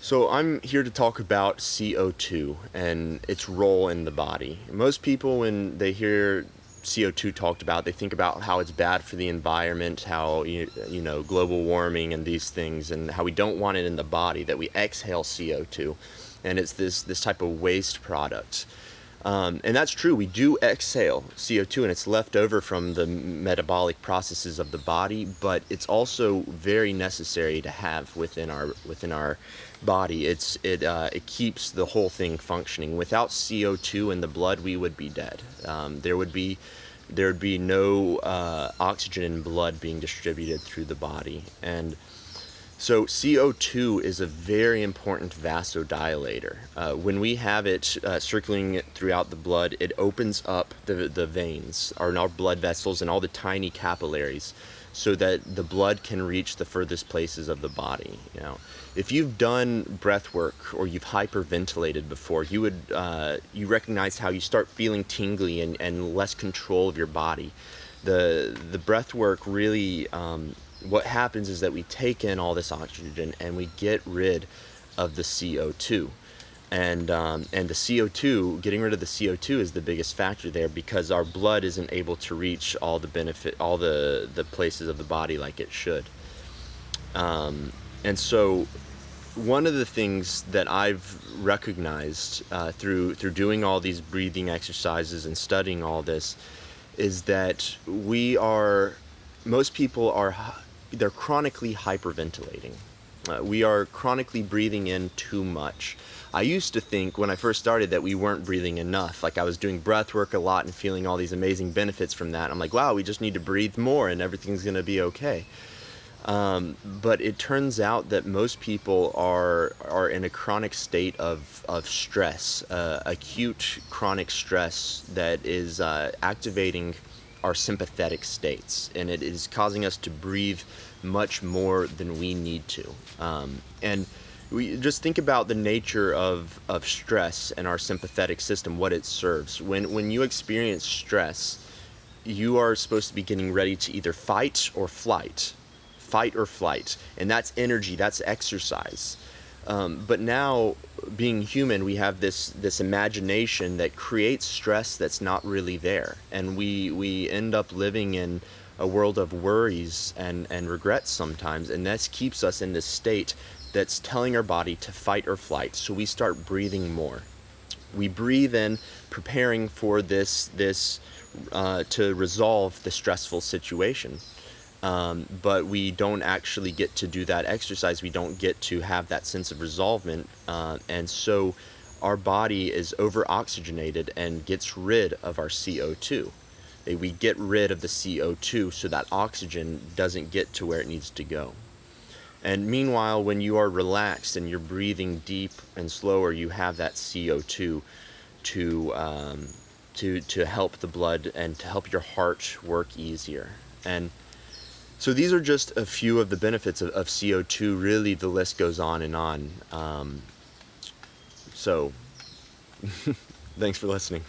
So I'm here to talk about CO2 and its role in the body. Most people, when they hear CO2 talked about, they think about how it's bad for the environment, how global warming and these things, and how we don't want it in the body, that we exhale CO2, and it's this type of waste product. And that's true. We do exhale CO2, and it's left over from the metabolic processes of the body. But it's also very necessary to have within our body. It keeps the whole thing functioning. Without CO2 in the blood, we would be dead. There would be no oxygen in blood being distributed through the body. And so CO2 is a very important vasodilator. When we have it circulating throughout the blood, it opens up the veins, our blood vessels, and all the tiny capillaries, so that the blood can reach the furthest places of the body. If you've done breath work or you've hyperventilated before, you recognize how you start feeling tingly and less control of your body. The breath work really. What happens is that we take in all this oxygen and we get rid of the CO2. And the CO2, getting rid of the CO2 is the biggest factor there, because our blood isn't able to reach all the places of the body like it should. And so one of the things that I've recognized through doing all these breathing exercises and studying all this is that most people they're chronically hyperventilating. We are chronically breathing in too much. I used to think when I first started that we weren't breathing enough. Like, I was doing breath work a lot and feeling all these amazing benefits from that. I'm like, wow, we just need to breathe more and everything's going to be okay. But it turns out that most people are in a chronic state of stress, acute chronic stress that is activating our sympathetic states, and it is causing us to breathe much more than we need to. And we just think about the nature of stress and our sympathetic system, what it serves. When you experience stress, you are supposed to be getting ready to either fight or flight, and that's energy, that's exercise. But now, being human, we have this imagination that creates stress that's not really there, and we end up living in a world of worries and regrets sometimes, and this keeps us in this state that's telling our body to fight or flight. So we start breathing more. We breathe in, preparing for this to resolve the stressful situation. But we don't actually get to do that exercise. We don't get to have that sense of resolvement. And so our body is over-oxygenated and gets rid of our CO2. We get rid of the CO2 so that oxygen doesn't get to where it needs to go. And meanwhile, when you are relaxed and you're breathing deep and slower, you have that CO2 to help the blood and to help your heart work easier. And so these are just a few of the benefits of CO2. Really, the list goes on and on. So thanks for listening.